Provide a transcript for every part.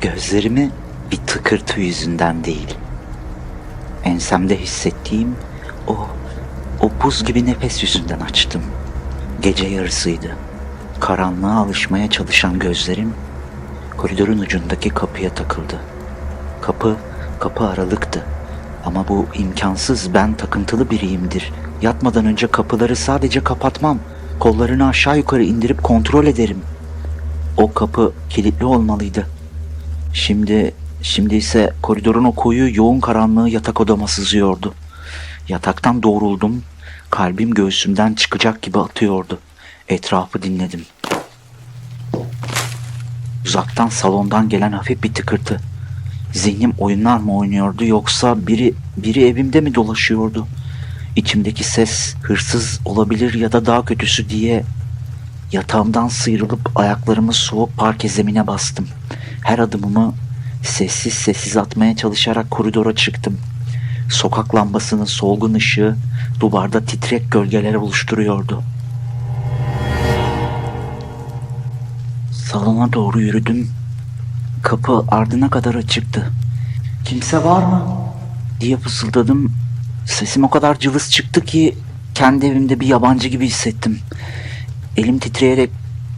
Gözlerimi bir tıkırtı yüzünden değil, ensemde hissettiğim o, o buz gibi nefes yüzünden açtım. Gece yarısıydı. Karanlığa alışmaya çalışan gözlerim koridorun ucundaki kapıya takıldı. Kapı aralıktı. Ama bu imkansız, ben takıntılı biriyimdir. Yatmadan önce kapıları sadece kapatmam. Kollarını aşağı yukarı indirip kontrol ederim. O kapı kilitli olmalıydı. Şimdi ise koridorun o koyu yoğun karanlığı yatak odama sızıyordu. Yataktan doğruldum. Kalbim göğsümden çıkacak gibi atıyordu. Etrafı dinledim. Uzaktan salondan gelen hafif bir tıkırtı. Zihnim oyunlar mı oynuyordu yoksa biri evimde mi dolaşıyordu? İçimdeki ses hırsız olabilir ya da daha kötüsü diye yatağımdan sıyrılıp ayaklarımı soğuk parke zemine bastım. Her adımımı sessiz sessiz atmaya çalışarak koridora çıktım. Sokak lambasının solgun ışığı duvarda titrek gölgeler oluşturuyordu. Salona doğru yürüdüm. Kapı ardına kadar açıktı. "Kimse var mı?" diye fısıldadım. Sesim o kadar cılız çıktı ki kendi evimde bir yabancı gibi hissettim. Elim titreyerek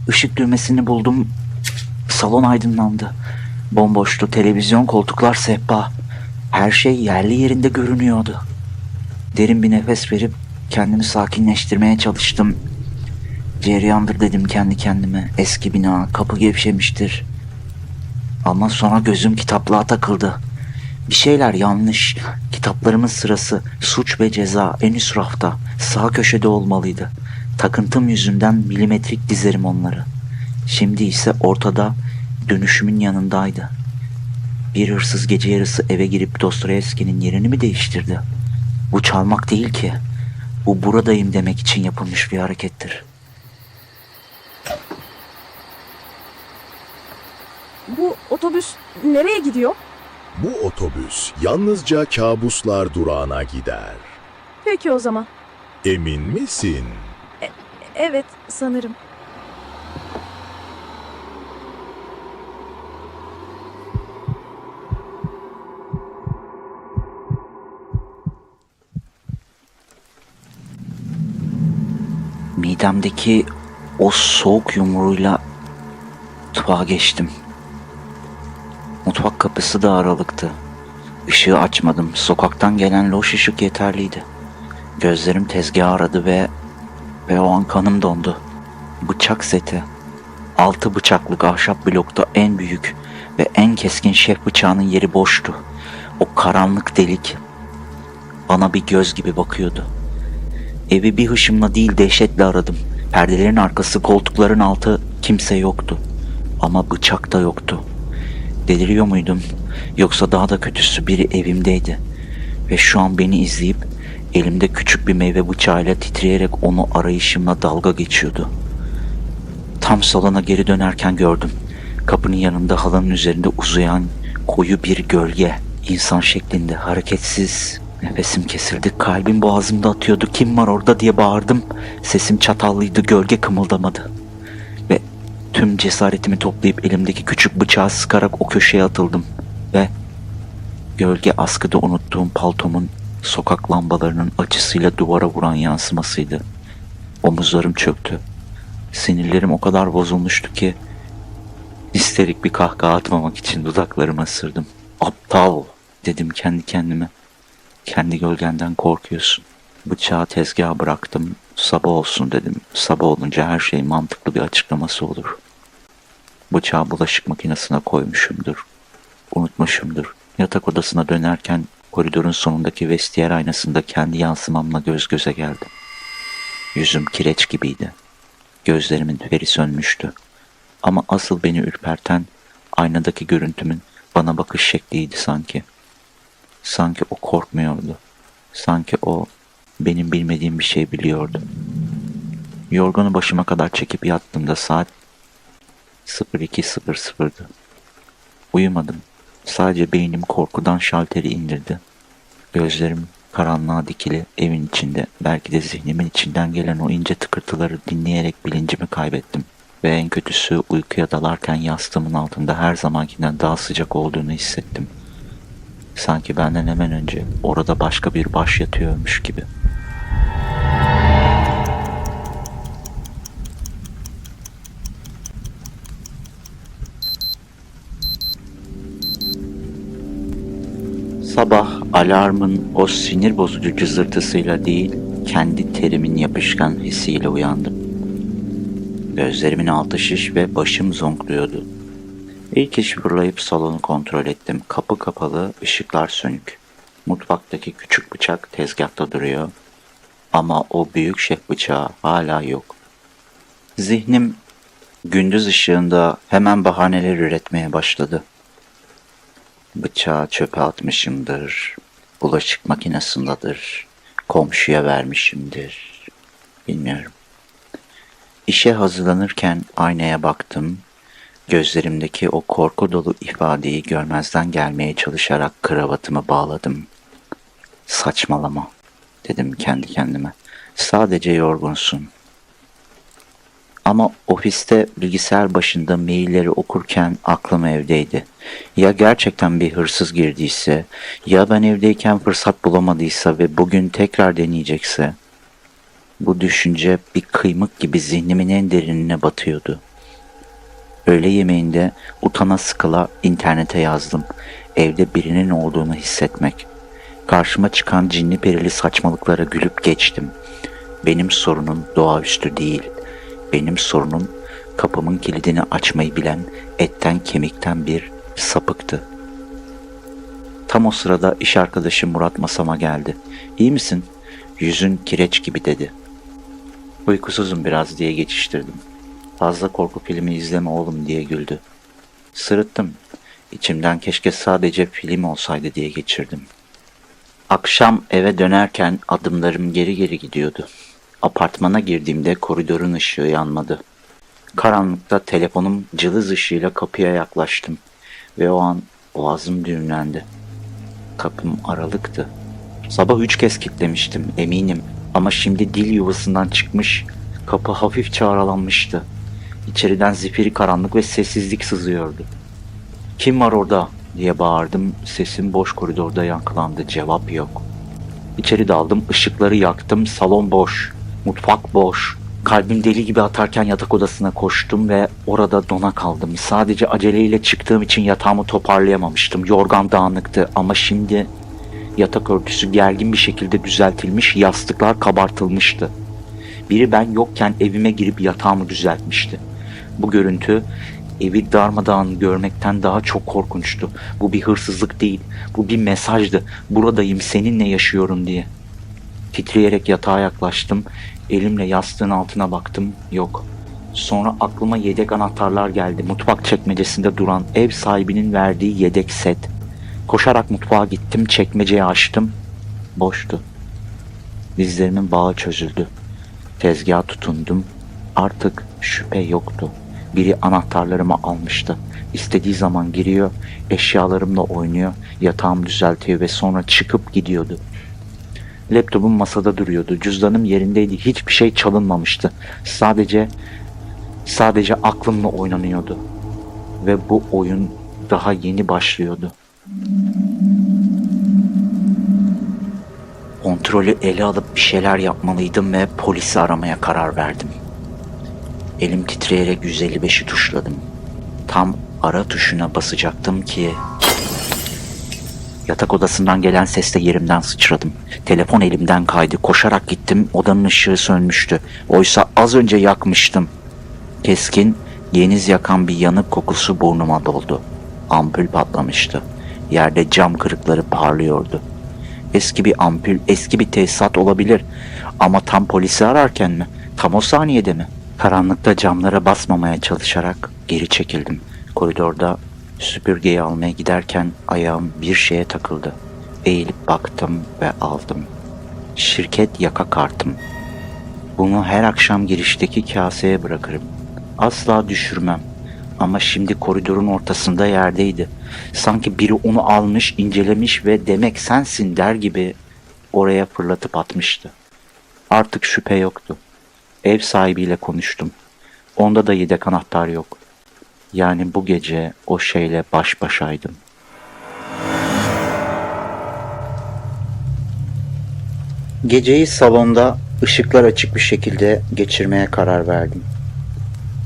ışık düğmesini buldum. Salon aydınlandı. Bomboştu, televizyon, koltuklar, sehpa. Her şey yerli yerinde görünüyordu. Derin bir nefes verip kendimi sakinleştirmeye çalıştım. Cereyandır dedim kendi kendime. Eski bina, kapı gevşemiştir. Ama sonra gözüm kitaplığa takıldı. Bir şeyler yanlış. Kitaplarımın sırası, Suç ve Ceza, en üst rafta, sağ köşede olmalıydı. Takıntım yüzünden milimetrik dizerim onları. Şimdi ise ortada, dönüşümün yanındaydı. Bir hırsız gece yarısı eve girip Dostoyevski'nin yerini mi değiştirdi? Bu çalmak değil ki. Bu buradayım demek için yapılmış bir harekettir. Bu otobüs nereye gidiyor? Bu otobüs yalnızca kabuslar durağına gider. Peki o zaman. Emin misin? Evet, sanırım. Midemdeki o soğuk yumruğuyla mutfağa geçtim. Mutfak kapısı da aralıktı. Işığı açmadım. Sokaktan gelen loş ışık yeterliydi. Gözlerim tezgahı aradı ve o an kanım dondu. Bıçak seti. 6 bıçaklık ahşap blokta en büyük ve en keskin şef bıçağının yeri boştu. O karanlık delik bana bir göz gibi bakıyordu. Evi bir hışımla değil dehşetle aradım. Perdelerin arkası, koltukların altı, kimse yoktu. Ama bıçak da yoktu. Deliriyor muydum? Yoksa daha da kötüsü, biri evimdeydi. Ve şu an beni izleyip elimde küçük bir meyve bıçağıyla titreyerek onu arayışımla dalga geçiyordu. Tam salona geri dönerken gördüm. Kapının yanında halının üzerinde uzayan koyu bir gölge. İnsan şeklinde, hareketsiz. Nefesim kesildi. Kalbim boğazımda atıyordu. "Kim var orada?" diye bağırdım. Sesim çatallıydı. Gölge kımıldamadı. Ve tüm cesaretimi toplayıp elimdeki küçük bıçağı sıkarak o köşeye atıldım. Ve gölge askıda unuttuğum paltomun sokak lambalarının açısıyla duvara vuran yansımasıydı. Omuzlarım çöktü. Sinirlerim o kadar bozulmuştu ki histerik bir kahkaha atmamak için dudaklarımı ısırdım. "Aptal!" dedim kendi kendime. "Kendi gölgenden korkuyorsun." Bıçağı tezgaha bıraktım. "Sabah olsun," dedim. Sabah olunca her şeyin mantıklı bir açıklaması olur. Bıçağı bulaşık makinesine koymuşumdur. Unutmuşumdur. Yatak odasına dönerken koridorun sonundaki vestiyer aynasında kendi yansımamla göz göze geldim. Yüzüm kireç gibiydi. Gözlerimin feri sönmüştü. Ama asıl beni ürperten aynadaki görüntümün bana bakış şekliydi sanki. Sanki o korkmuyordu. Sanki o benim bilmediğim bir şey biliyordu. Yorganı başıma kadar çekip yattığımda saat 02:00'dı. Uyumadım. Sadece beynim korkudan şalteri indirdi. Gözlerim karanlığa dikili, evin içinde, belki de zihnimin içinden gelen o ince tıkırtıları dinleyerek bilincimi kaybettim. Ve en kötüsü uykuya dalarken yastığımın altında her zamankinden daha sıcak olduğunu hissettim. Sanki benden hemen önce orada başka bir baş yatıyormuş gibi. Sabah alarmın o sinir bozucu cızırtısıyla değil, kendi terimin yapışkan hissiyle uyandım. Gözlerimin altı şiş ve başım zonkluyordu. İlk iş fırlayıp salonu kontrol ettim. Kapı kapalı, ışıklar sönük. Mutfaktaki küçük bıçak tezgahta duruyor. Ama o büyük şef bıçağı hala yok. Zihnim gündüz ışığında hemen bahaneler üretmeye başladı. Bıçağı çöpe atmışımdır. Bulaşık makinesindedir. Komşuya vermişimdir. Bilmiyorum. İşe hazırlanırken aynaya baktım. Gözlerimdeki o korku dolu ifadeyi görmezden gelmeye çalışarak kravatımı bağladım. Saçmalama, dedim kendi kendime. Sadece yorgunsun. Ama ofiste bilgisayar başında mailleri okurken aklım evdeydi. Ya gerçekten bir hırsız girdiyse, ya ben evdeyken fırsat bulamadıysa ve bugün tekrar deneyecekse. Bu düşünce bir kıymık gibi zihnimin en derinine batıyordu. Öğle yemeğinde utana sıkıla internete yazdım. Evde birinin olduğunu hissetmek. Karşıma çıkan cinli perili saçmalıklara gülüp geçtim. Benim sorunum doğaüstü değil. Benim sorunum kapımın kilidini açmayı bilen etten kemikten bir sapıktı. Tam o sırada iş arkadaşım Murat masama geldi. "İyi misin? Yüzün kireç gibi," dedi. "Uykusuzum biraz," diye geçiştirdim. "Fazla korku filmi izleme oğlum," diye güldü. Sırıttım. İçimden keşke sadece film olsaydı diye geçirdim. Akşam eve dönerken adımlarım geri geri gidiyordu. Apartmana girdiğimde koridorun ışığı yanmadı. Karanlıkta telefonum cılız ışığıyla kapıya yaklaştım. Ve o an boğazım düğümlendi. Kapım aralıktı. Sabah 3 kez kilitlemiştim, eminim. Ama şimdi dil yuvasından çıkmış, kapı hafifçe aralanmıştı. İçeriden zifiri karanlık ve sessizlik sızıyordu. "Kim var orada?" diye bağırdım. Sesim boş koridorda yankılandı. Cevap yok. İçeri daldım, ışıkları yaktım. Salon boş, mutfak boş. Kalbim deli gibi atarken yatak odasına koştum ve orada dona kaldım. Sadece aceleyle çıktığım için yatağımı toparlayamamıştım. Yorgan dağınıktı ama şimdi yatak örtüsü gergin bir şekilde düzeltilmiş, yastıklar kabartılmıştı. Biri ben yokken evime girip yatağımı düzeltmişti. Bu görüntü evi darmadağın görmekten daha çok korkunçtu. Bu bir hırsızlık değil, bu bir mesajdı. "Buradayım, seninle yaşıyorum," diye. Titreyerek yatağa yaklaştım. Elimle yastığın altına baktım. Yok. Sonra aklıma yedek anahtarlar geldi. Mutfak çekmecesinde duran ev sahibinin verdiği yedek set. Koşarak mutfağa gittim. Çekmeceyi açtım. Boştu. Dizlerimin bağı çözüldü. Tezgaha tutundum. Artık şüphe yoktu. Biri anahtarlarımı almıştı. İstediği zaman giriyor, eşyalarımla oynuyor, yatağımı düzeltiyor ve sonra çıkıp gidiyordu. Laptopum masada duruyordu. Cüzdanım yerindeydi. Hiçbir şey çalınmamıştı. Sadece aklımla oynanıyordu. Ve bu oyun daha yeni başlıyordu. Kontrolü ele alıp bir şeyler yapmalıydım ve polisi aramaya karar verdim. Elim titreyerek 155'i tuşladım. Tam ara tuşuna basacaktım ki yatak odasından gelen sesle yerimden sıçradım. Telefon elimden kaydı. Koşarak gittim. Odanın ışığı sönmüştü. Oysa az önce yakmıştım. Keskin, yeniz yakan bir yanık kokusu burnuma doldu. Ampul patlamıştı. Yerde cam kırıkları parlıyordu. Eski bir ampul, eski bir tesisat olabilir. Ama tam polisi ararken mi? Tam o saniyede mi? Karanlıkta camlara basmamaya çalışarak geri çekildim. Koridorda süpürgeyi almaya giderken ayağım bir şeye takıldı. Eğilip baktım ve aldım. Şirket yaka kartım. Bunu her akşam girişteki kaseye bırakırım. Asla düşürmem. Ama şimdi koridorun ortasında yerdeydi. Sanki biri onu almış, incelemiş ve "demek sensin" der gibi oraya fırlatıp atmıştı. Artık şüphe yoktu. Ev sahibiyle konuştum. Onda da yedek anahtar yok. Yani bu gece o şeyle baş başaydım. Geceyi salonda ışıklar açık bir şekilde geçirmeye karar verdim.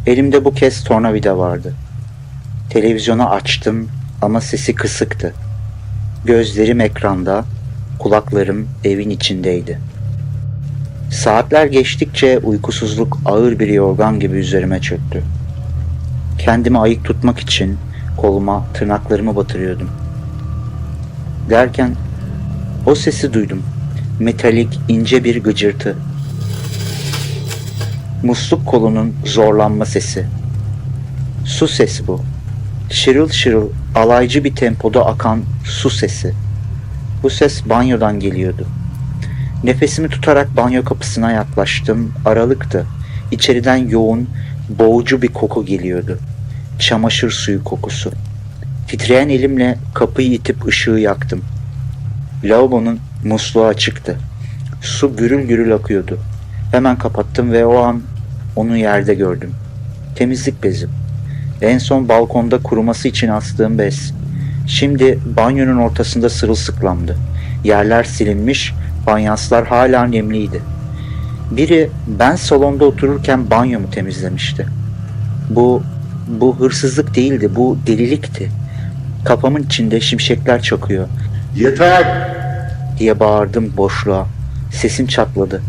Elimde bu kez tornavida vardı. Televizyonu açtım ama sesi kısıktı. Gözlerim ekranda, kulaklarım evin içindeydi. Saatler geçtikçe uykusuzluk ağır bir yorgan gibi üzerime çöktü. Kendimi ayık tutmak için koluma tırnaklarımı batırıyordum. Derken o sesi duydum. Metalik ince bir gıcırtı. Musluk kolunun zorlanma sesi. Su sesi bu. Şırıl şırıl, alaycı bir tempoda akan su sesi. Bu ses banyodan geliyordu. Nefesimi tutarak banyo kapısına yaklaştım. Aralıktı. İçeriden yoğun, boğucu bir koku geliyordu. Çamaşır suyu kokusu. Titreyen elimle kapıyı itip ışığı yaktım. Lavabonun musluğu açıktı. Su gürül gürül akıyordu. Hemen kapattım ve o an onu yerde gördüm. Temizlik bezi. En son balkonda kuruması için astığım bez. Şimdi banyonun ortasında sırılsıklamdı. Yerler silinmiş, fayanslar hala nemliydi. Biri ben salonda otururken banyomu temizlemişti. Bu hırsızlık değildi, bu delilikti. Kafamın içinde şimşekler çakıyor. Yeter! Diye bağırdım boşluğa. Sesim çatladı.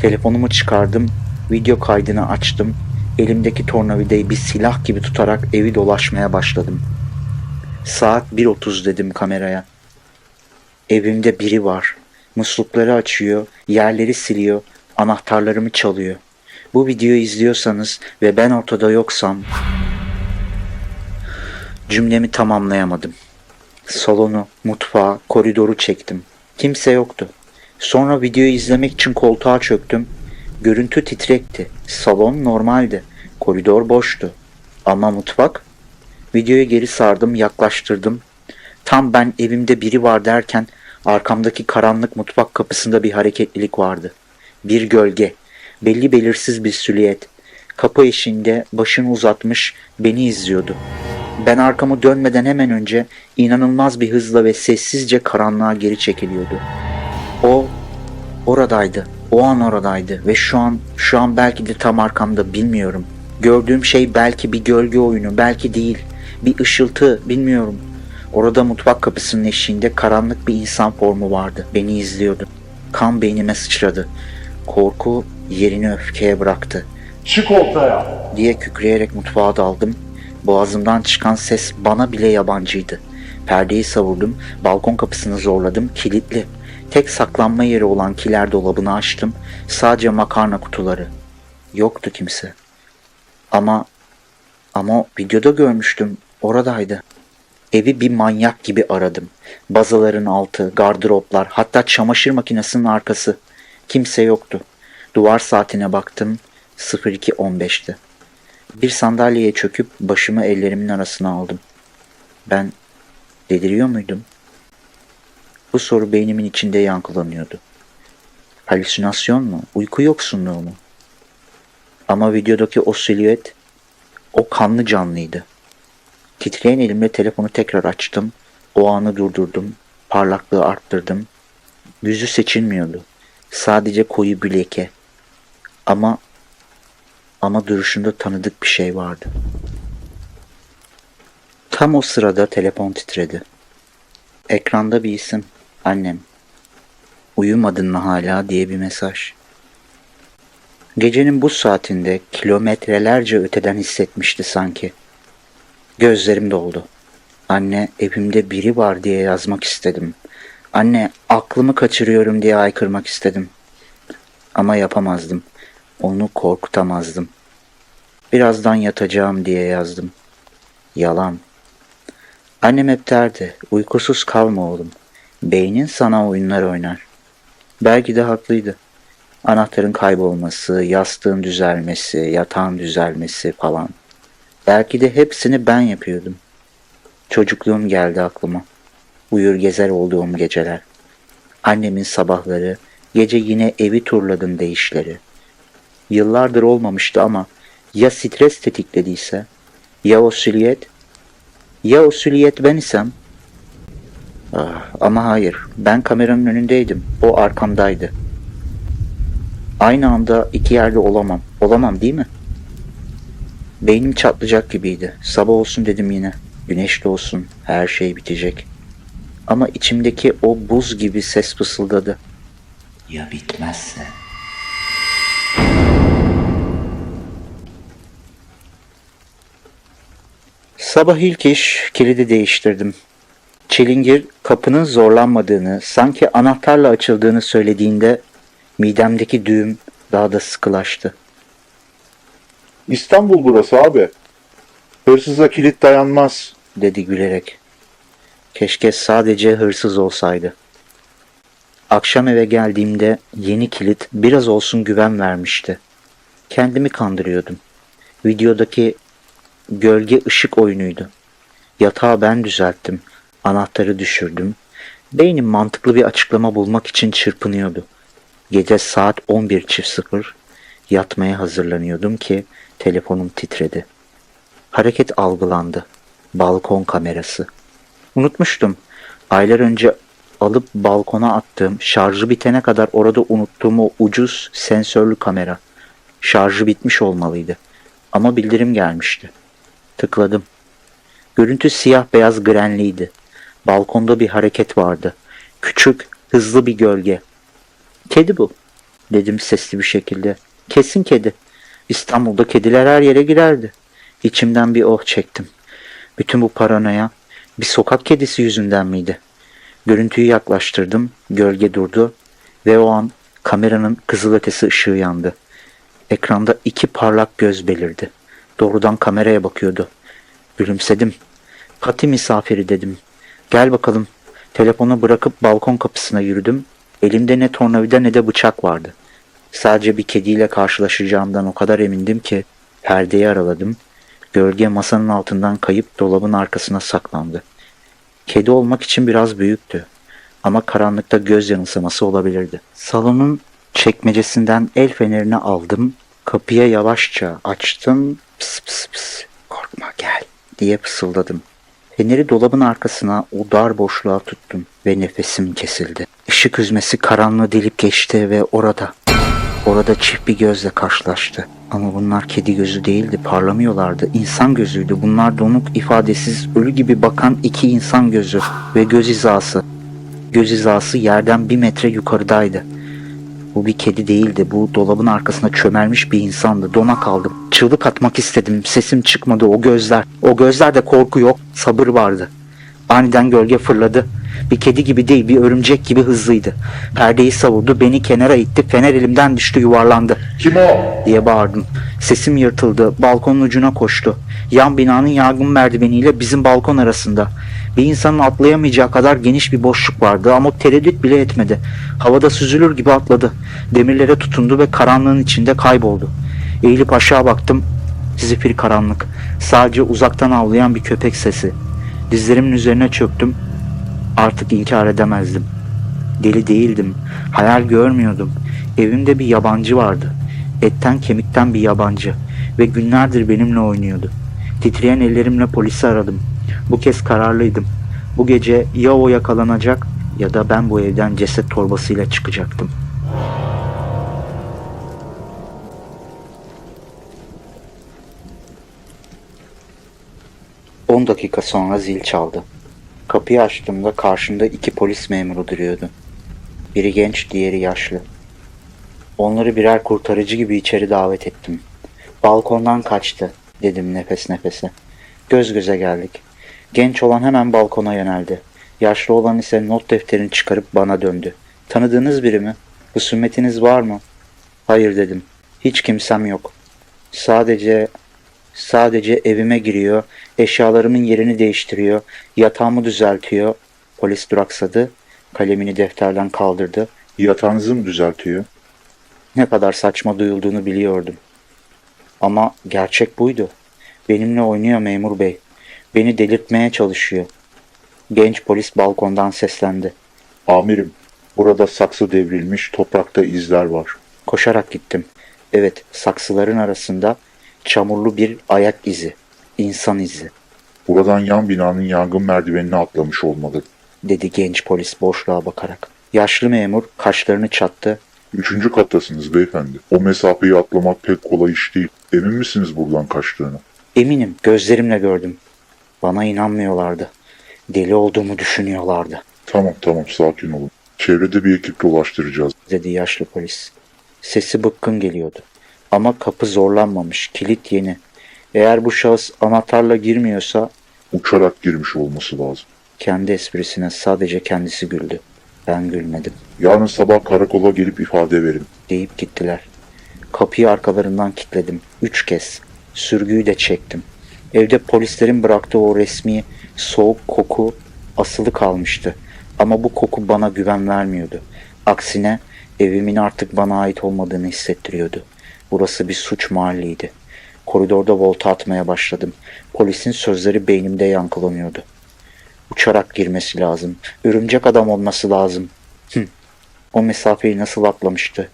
Telefonumu çıkardım, video kaydını açtım. Elimdeki tornavidayı bir silah gibi tutarak evi dolaşmaya başladım. Saat 1:30 dedim kameraya. Evimde biri var. Muslukları açıyor, yerleri siliyor, anahtarlarımı çalıyor. Bu videoyu izliyorsanız ve ben ortada yoksam... Cümlemi tamamlayamadım. Salonu, mutfağı, koridoru çektim. Kimse yoktu. Sonra videoyu izlemek için koltuğa çöktüm. Görüntü titrekti. Salon normaldi. Koridor boştu. Ama mutfak? Videoyu geri sardım, yaklaştırdım. Tam ben evimde biri var derken arkamdaki karanlık mutfak kapısında bir hareketlilik vardı. Bir gölge, belli belirsiz bir silüet. Kapı eşiğinde başını uzatmış beni izliyordu. Ben arkamı dönmeden hemen önce inanılmaz bir hızla ve sessizce karanlığa geri çekiliyordu. O oradaydı. O an oradaydı ve şu an belki de tam arkamda, bilmiyorum. Gördüğüm şey belki bir gölge oyunu, belki değil. Bir ışıltı, bilmiyorum. Orada mutfak kapısının eşiğinde karanlık bir insan formu vardı. Beni izliyordu. Kan beynime sıçradı. Korku yerini öfkeye bıraktı. Çık ortaya! Diye kükreyerek mutfağa daldım. Boğazımdan çıkan ses bana bile yabancıydı. Perdeyi savurdum, balkon kapısını zorladım, kilitli. Tek saklanma yeri olan kiler dolabını açtım. Sadece makarna kutuları. Yoktu kimse. Ama videoda görmüştüm. Oradaydı. Evi bir manyak gibi aradım. Bazaların altı, gardıroplar, hatta çamaşır makinesinin arkası. Kimse yoktu. Duvar saatine baktım. 02:15'ti. Bir sandalyeye çöküp başımı ellerimin arasına aldım. Ben deliriyor muydum? Bu soru beynimin içinde yankılanıyordu. Halüsinasyon mu? Uyku yoksunluğu mu? Ama videodaki o silüet, o kanlı canlıydı. Titreyen elimle telefonu tekrar açtım. O anı durdurdum. Parlaklığı arttırdım. Yüzü seçilmiyordu. Sadece koyu bir leke. Ama duruşunda tanıdık bir şey vardı. Tam o sırada telefon titredi. Ekranda bir isim. Annem. Uyumadın mı hala diye bir mesaj. Gecenin bu saatinde kilometrelerce öteden hissetmişti sanki. Gözlerim doldu. Anne, evimde biri var diye yazmak istedim. Anne, aklımı kaçırıyorum diye haykırmak istedim. Ama yapamazdım. Onu korkutamazdım. Birazdan yatacağım diye yazdım. Yalan. Annem hep derdi, uykusuz kalma oğlum. Beynin sana oyunlar oynar. Belki de haklıydı. Anahtarın kaybolması, yastığın düzelmesi, yatağın düzelmesi falan. Belki de hepsini ben yapıyordum. Çocukluğum geldi aklıma. Uyur gezer olduğum geceler. Annemin sabahları, gece yine evi turladım deyişleri. Yıllardır olmamıştı ama Ya stres tetiklediyse? Ya o silüet? Ya o silüet ben isem? Ama hayır, ben kameranın önündeydim, o arkamdaydı. Aynı anda iki yerde olamam. Olamam değil mi? Beynim çatlayacak gibiydi. Sabah olsun dedim yine. Güneş doğsun, her şey bitecek. Ama içimdeki o buz gibi ses fısıldadı. Ya bitmezse? Sabah ilk iş kilidi değiştirdim. Çilingir kapının zorlanmadığını, sanki anahtarla açıldığını söylediğinde midemdeki düğüm daha da sıkılaştı. İstanbul burası abi. Hırsıza kilit dayanmaz. Dedi gülerek. Keşke sadece hırsız olsaydı. Akşam eve geldiğimde yeni kilit biraz olsun güven vermişti. Kendimi kandırıyordum. Videodaki gölge ışık oyunuydu. Yatağı ben düzelttim. Anahtarı düşürdüm. Beynim mantıklı bir açıklama bulmak için çırpınıyordu. Gece saat 11.00. Yatmaya hazırlanıyordum ki telefonum titredi. Hareket algılandı. Balkon kamerası. Unutmuştum. Aylar önce alıp balkona attığım, şarjı bitene kadar orada unuttuğum o ucuz sensörlü kamera. Şarjı bitmiş olmalıydı. Ama bildirim gelmişti. Tıkladım. Görüntü siyah beyaz grenliydi. Balkonda bir hareket vardı. Küçük, hızlı bir gölge. Kedi bu, dedim sesli bir şekilde. Kesin kedi. İstanbul'da kediler her yere girerdi. İçimden bir oh çektim. Bütün bu paranoya bir sokak kedisi yüzünden miydi? Görüntüyü yaklaştırdım, gölge durdu ve o an kameranın kızılötesi ışığı yandı. Ekranda iki parlak göz belirdi. Doğrudan kameraya bakıyordu. Gülümsedim. Pati misafiri dedim. Gel bakalım. Telefonu bırakıp balkon kapısına yürüdüm. Elimde ne tornavida ne de bıçak vardı. Sadece bir kediyle karşılaşacağımdan o kadar emindim ki perdeyi araladım. Gölge masanın altından kayıp dolabın arkasına saklandı. Kedi olmak için biraz büyüktü. Ama karanlıkta göz yanılsaması olabilirdi. Salonun çekmecesinden el fenerini aldım. Kapıya yavaşça açtım. Pıs pıs pıs. Korkma gel diye fısıldadım. Feneri dolabın arkasına o dar boşluğa tuttum ve nefesim kesildi. Işık hüzmesi karanlığı delip geçti ve orada çift bir gözle karşılaştı. Ama bunlar kedi gözü değildi, parlamıyorlardı. İnsan gözüydü. Bunlar donuk, ifadesiz, ölü gibi bakan iki insan gözü ve göz hizası. Göz hizası yerden 1 metre yukarıdaydı. Bu bir kedi değildi. Bu dolabın arkasına çömelmiş bir insandı. Dona kaldım. Çığlık atmak istedim. Sesim çıkmadı. O gözler. O gözlerde korku yok. Sabır vardı. Aniden gölge fırladı. Bir kedi gibi değil, bir örümcek gibi hızlıydı. Perdeyi savurdu. Beni kenara itti. Fener elimden düştü, yuvarlandı. Kim o? Diye bağırdım. Sesim yırtıldı. Balkonun ucuna koştu. Yan binanın yangın merdiveniyle bizim balkon arasında. Bir insanın atlayamayacağı kadar geniş bir boşluk vardı ama tereddüt bile etmedi. Havada süzülür gibi atladı. Demirlere tutundu ve karanlığın içinde kayboldu. Eğilip aşağı baktım. Zifiri karanlık. Sadece uzaktan avlayan bir köpek sesi. Dizlerimin üzerine çöktüm. Artık inkar edemezdim. Deli değildim. Hayal görmüyordum. Evimde bir yabancı vardı. Etten kemikten bir yabancı. Ve günlerdir benimle oynuyordu. Titreyen ellerimle polisi aradım. Bu kez kararlıydım. Bu gece ya o yakalanacak ya da ben bu evden ceset torbasıyla çıkacaktım. On dakika sonra zil çaldı. Kapıyı açtığımda karşımda 2 polis memuru duruyordu. Biri genç, diğeri yaşlı. Onları birer kurtarıcı gibi içeri davet ettim. Balkondan kaçtı, dedim nefes nefese. Göz göze geldik. Genç olan hemen balkona yöneldi. Yaşlı olan ise not defterini çıkarıp bana döndü. Tanıdığınız biri mi? Husumetiniz var mı? Hayır dedim. Hiç kimsem yok. Sadece evime giriyor, eşyalarımın yerini değiştiriyor, yatağımı düzeltiyor. Polis duraksadı, kalemini defterden kaldırdı. Yatağınızı mı düzeltiyor? Ne kadar saçma duyulduğunu biliyordum. Ama gerçek buydu. Benimle oynuyor memur bey. Beni delirtmeye çalışıyor. Genç polis balkondan seslendi. Amirim, burada saksı devrilmiş, toprakta izler var. Koşarak gittim. Evet, saksıların arasında Çamurlu bir ayak izi. İnsan izi, Buradan yan binanın yangın merdivenine atlamış olmalı. dedi genç polis boşluğa bakarak. Yaşlı memur kaşlarını çattı. 3. kattasınız beyefendi. O mesafeyi atlamak pek kolay iş değil. Emin misiniz buradan kaçtığını? Eminim, gözlerimle gördüm. Bana inanmıyorlardı. Deli olduğumu düşünüyorlardı, Tamam sakin olun. Çevrede bir ekip dolaştıracağız. dedi yaşlı polis. Sesi bıkkın geliyordu. Ama kapı zorlanmamış, kilit yeni. Eğer bu şahıs anahtarla girmiyorsa Uçarak girmiş olması lazım. kendi esprisine sadece kendisi güldü. Ben gülmedim. Yarın sabah karakola gelip ifade verin. Deyip gittiler. Kapıyı arkalarından kilitledim. 3 kez. Sürgüyü de çektim. Evde polislerin bıraktığı o resmi, soğuk koku asılı kalmıştı. Ama bu koku bana güven vermiyordu. Aksine evimin artık bana ait olmadığını hissettiriyordu. Burası bir suç mahalliydi. Koridorda volta atmaya başladım. Polisin sözleri beynimde yankılanıyordu. Uçarak girmesi lazım. Örümcek adam olması lazım. O mesafeyi nasıl atlamıştı?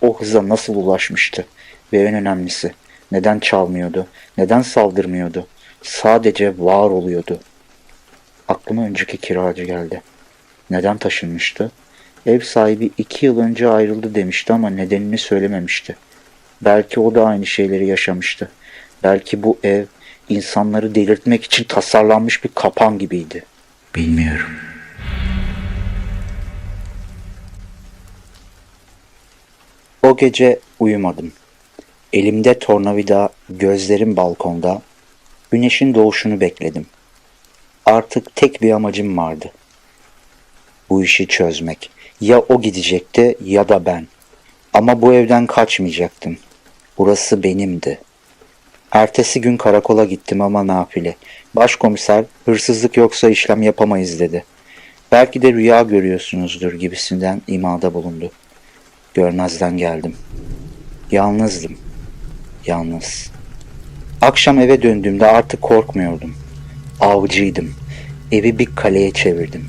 O hıza nasıl ulaşmıştı? Ve en önemlisi, neden çalmıyordu? Neden saldırmıyordu? Sadece var oluyordu. Aklıma önceki kiracı geldi. Neden taşınmıştı? Ev sahibi 2 yıl önce ayrıldı demişti ama nedenini söylememişti. Belki o da aynı şeyleri yaşamıştı. Belki bu ev insanları delirtmek için tasarlanmış bir kapan gibiydi. Bilmiyorum. O gece uyumadım. Elimde tornavida, gözlerim balkonda, güneşin doğuşunu bekledim. Artık tek bir amacım vardı. Bu işi çözmek. Ya o gidecekti ya da ben. Ama bu evden kaçmayacaktım. Burası benimdi. Ertesi gün karakola gittim ama nafile. Başkomiser hırsızlık yoksa işlem yapamayız dedi. Belki de rüya görüyorsunuzdur gibisinden imada bulundu. Görmezden geldim. Yalnızdım. Yalnız. Akşam eve döndüğümde artık korkmuyordum. Avcıydım. Evi bir kaleye çevirdim.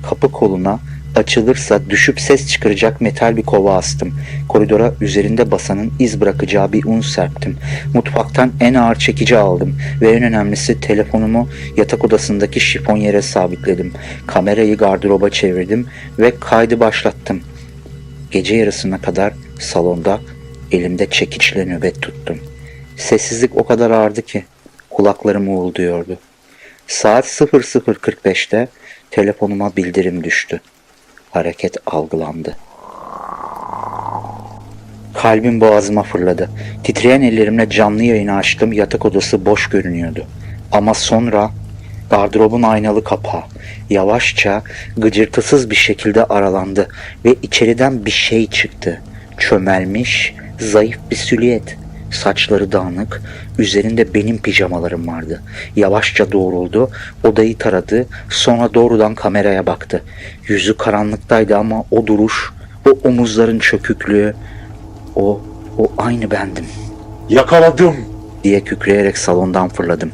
Kapı koluna açılırsa düşüp ses çıkaracak metal bir kova astım. Koridora üzerinde basanın iz bırakacağı bir un serptim. Mutfaktan en ağır çekici aldım ve en önemlisi telefonumu yatak odasındaki şifonyere sabitledim. Kamerayı gardıroba çevirdim ve kaydı başlattım. Gece yarısına kadar salonda elimde çekiçle nöbet tuttum. Sessizlik o kadar ağırdı ki kulaklarım uğulduyordu. Saat 00:45'te telefonuma bildirim düştü. Hareket algılandı. Kalbim boğazıma fırladı. Titreyen ellerimle canlı yayını açtım. Yatak odası boş görünüyordu. Ama sonra gardırobun aynalı kapağı yavaşça gıcırtısız bir şekilde aralandı ve içeriden bir şey çıktı. Çömelmiş, zayıf bir silüet. Saçları dağınık, üzerinde benim pijamalarım vardı. Yavaşça doğruldu, odayı taradı, sonra doğrudan kameraya baktı. Yüzü karanlıktaydı ama o duruş, o omuzların çöküklüğü, o aynı bendim. Yakaladım! Diye kükreyerek salondan fırladım.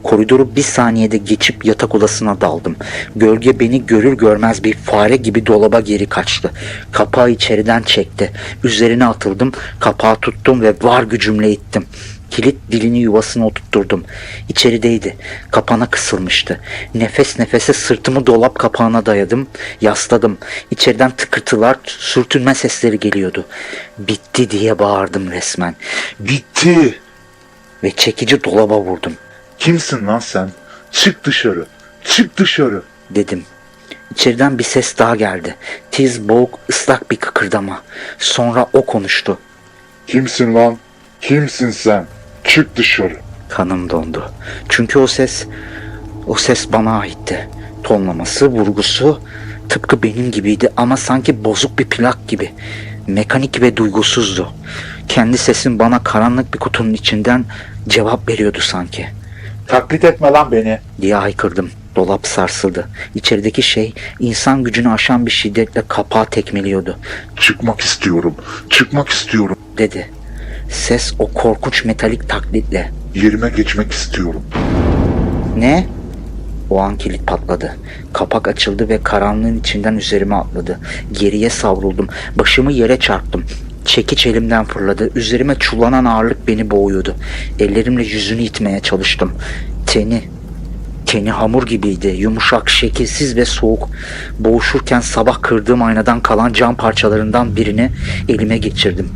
Koridoru bir saniyede geçip yatak odasına daldım. Gölge beni görür görmez bir fare gibi dolaba geri kaçtı. Kapağı içeriden çekti. Üzerine atıldım, kapağı tuttum ve var gücümle ittim. Kilit dilini yuvasına oturtturdum. İçerideydi. Kapana kısılmıştı. Nefes nefese sırtımı dolap kapağına dayadım. Yasladım. İçeriden tıkırtılar, sürtünme sesleri geliyordu. Bitti diye bağırdım resmen. Bitti! Ve çekici dolaba vurdum. Kimsin lan sen? Çık dışarı! Çık dışarı! Dedim. İçeriden bir ses daha geldi. Tiz, boğuk, ıslak bir kıkırdama. Sonra o konuştu. Kimsin lan? Kimsin sen? Çık dışarı! Kanım dondu. Çünkü o ses bana aitti. Tonlaması, vurgusu tıpkı benim gibiydi ama sanki bozuk bir plak gibi. Mekanik ve duygusuzdu. Kendi sesim bana karanlık bir kutunun içinden cevap veriyordu sanki. Taklit etme lan beni! Diye haykırdım. Dolap sarsıldı. İçerideki şey insan gücünü aşan bir şiddetle kapağı tekmeliyordu. Çıkmak istiyorum! Çıkmak istiyorum! Dedi. Ses o korkunç metalik taklitle. Yerime geçmek istiyorum. Ne? O an kilit patladı. Kapak açıldı ve karanlığın içinden üzerime atladı. Geriye savruldum. Başımı yere çarptım. Çekiç elimden fırladı. Üzerime çullanan ağırlık beni boğuyordu. Ellerimle yüzünü itmeye çalıştım. Teni hamur gibiydi. Yumuşak, şekilsiz ve soğuk. Boğuşurken sabah kırdığım aynadan kalan cam parçalarından birini elime geçirdim.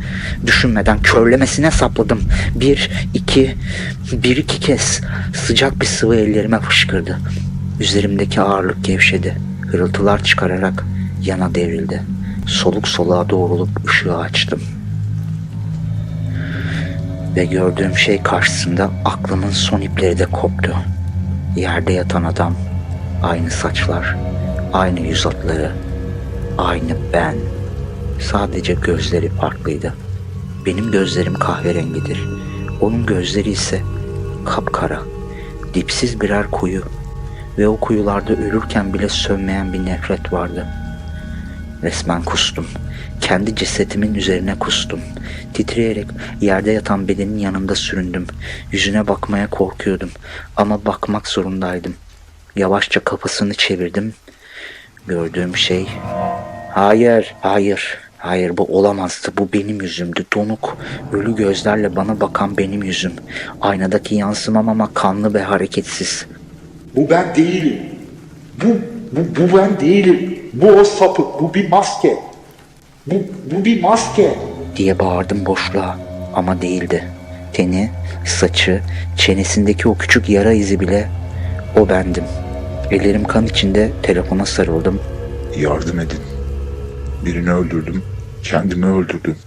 Düşünmeden körlemesine sapladım. Bir iki kez sıcak bir sıvı ellerime fışkırdı. Üzerimdeki ağırlık gevşedi. Hırıltılar çıkararak yana devrildi. Soluk soluğa doğrulup ışığı açtım. Ve gördüğüm şey karşısında aklımın son ipleri de koptu. Yerde yatan adam, aynı saçlar, aynı yüz hatları, aynı ben. Sadece gözleri farklıydı. Benim gözlerim kahverengidir. Onun gözleri ise kapkara, dipsiz birer kuyu ve o kuyularda ölürken bile sönmeyen bir nefret vardı. Resmen kustum. Kendi cesedimin üzerine kustum. Titreyerek yerde yatan bedenin yanında süründüm. Yüzüne bakmaya korkuyordum ama bakmak zorundaydım. Yavaşça kafasını çevirdim. Gördüğüm şey... Hayır, bu olamazdı. Bu benim yüzümdü. Donuk, ölü gözlerle bana bakan benim yüzüm. Aynadaki yansımam ama kanlı ve hareketsiz. Bu ben değilim. Bu ben değilim. Bu o sapık. Bu bir maske. Bu bir maske. Diye bağırdım boşluğa ama değildi. Teni, saçı, çenesindeki o küçük yara izi bile o bendim. Ellerim kan içinde telefona sarıldım. Yardım edin. Birini öldürdüm. Kendimi öldürdüm.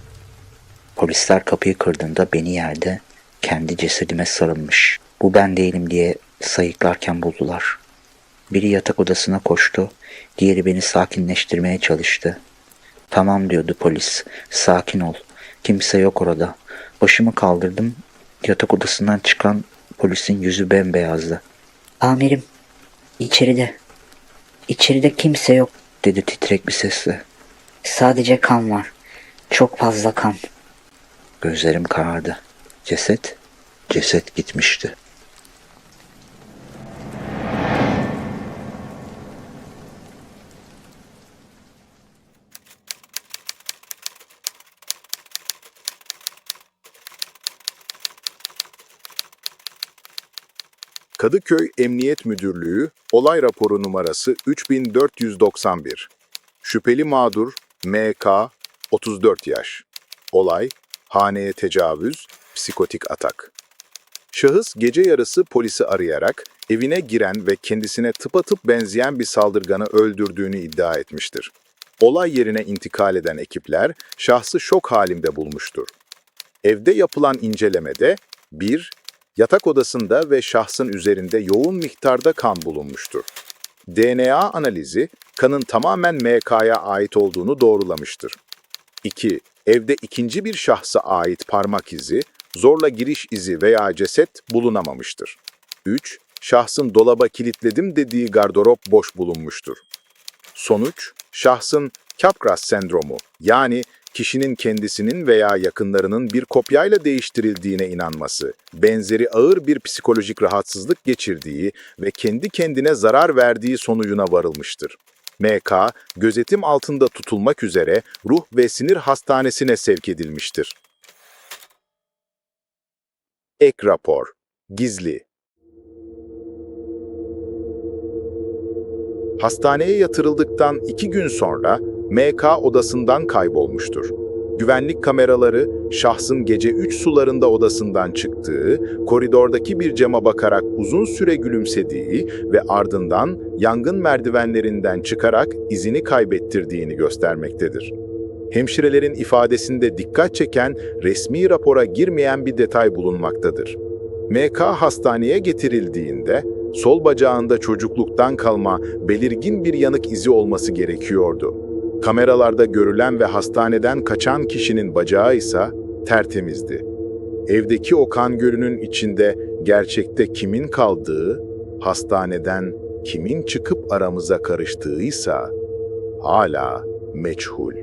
Polisler kapıyı kırdığında beni yerde kendi cesedime sarılmış. Bu ben değilim diye sayıklarken buldular. Biri yatak odasına koştu, diğeri beni sakinleştirmeye çalıştı. Tamam diyordu polis, sakin ol. Kimse yok orada. Başımı kaldırdım, yatak odasından çıkan polisin yüzü bembeyazdı. Amirim, içeride kimse yok. Dedi titrek bir sesle. Sadece kan var. Çok fazla kan. Gözlerim karardı. Ceset gitmişti. Kadıköy Emniyet Müdürlüğü olay raporu numarası 3491. Şüpheli mağdur MK 34 yaş. Olay haneye tecavüz, psikotik atak. Şahıs gece yarısı polisi arayarak evine giren ve kendisine tıpatıp benzeyen bir saldırganı öldürdüğünü iddia etmiştir. Olay yerine intikal eden ekipler şahsı şok halinde bulmuştur. Evde yapılan incelemede 1. Yatak odasında ve şahsın üzerinde yoğun miktarda kan bulunmuştur. DNA analizi kanın tamamen MK'ya ait olduğunu doğrulamıştır. 2. Evde ikinci bir şahsa ait parmak izi, zorla giriş izi veya ceset bulunamamıştır. 3. Şahsın dolaba kilitledim dediği gardırop boş bulunmuştur. Sonuç, şahsın Capgras sendromu yani kişinin kendisinin veya yakınlarının bir kopyayla değiştirildiğine inanması, benzeri ağır bir psikolojik rahatsızlık geçirdiği ve kendi kendine zarar verdiği sonucuna varılmıştır. MK, gözetim altında tutulmak üzere ruh ve sinir hastanesine sevk edilmiştir. Ek rapor, gizli. Hastaneye yatırıldıktan 2 gün sonra MK odasından kaybolmuştur. Güvenlik kameraları şahsın gece 3 sularında odasından çıktığı, koridordaki bir cama bakarak uzun süre gülümsediği ve ardından yangın merdivenlerinden çıkarak izini kaybettirdiğini göstermektedir. Hemşirelerin ifadesinde dikkat çeken, resmi rapora girmeyen bir detay bulunmaktadır. MK hastaneye getirildiğinde sol bacağında çocukluktan kalma belirgin bir yanık izi olması gerekiyordu. Kameralarda görülen ve hastaneden kaçan kişinin bacağı ise tertemizdi. Evdeki o kan gölünün içinde gerçekte kimin kaldığı, hastaneden kimin çıkıp aramıza karıştığıysa hala meçhul.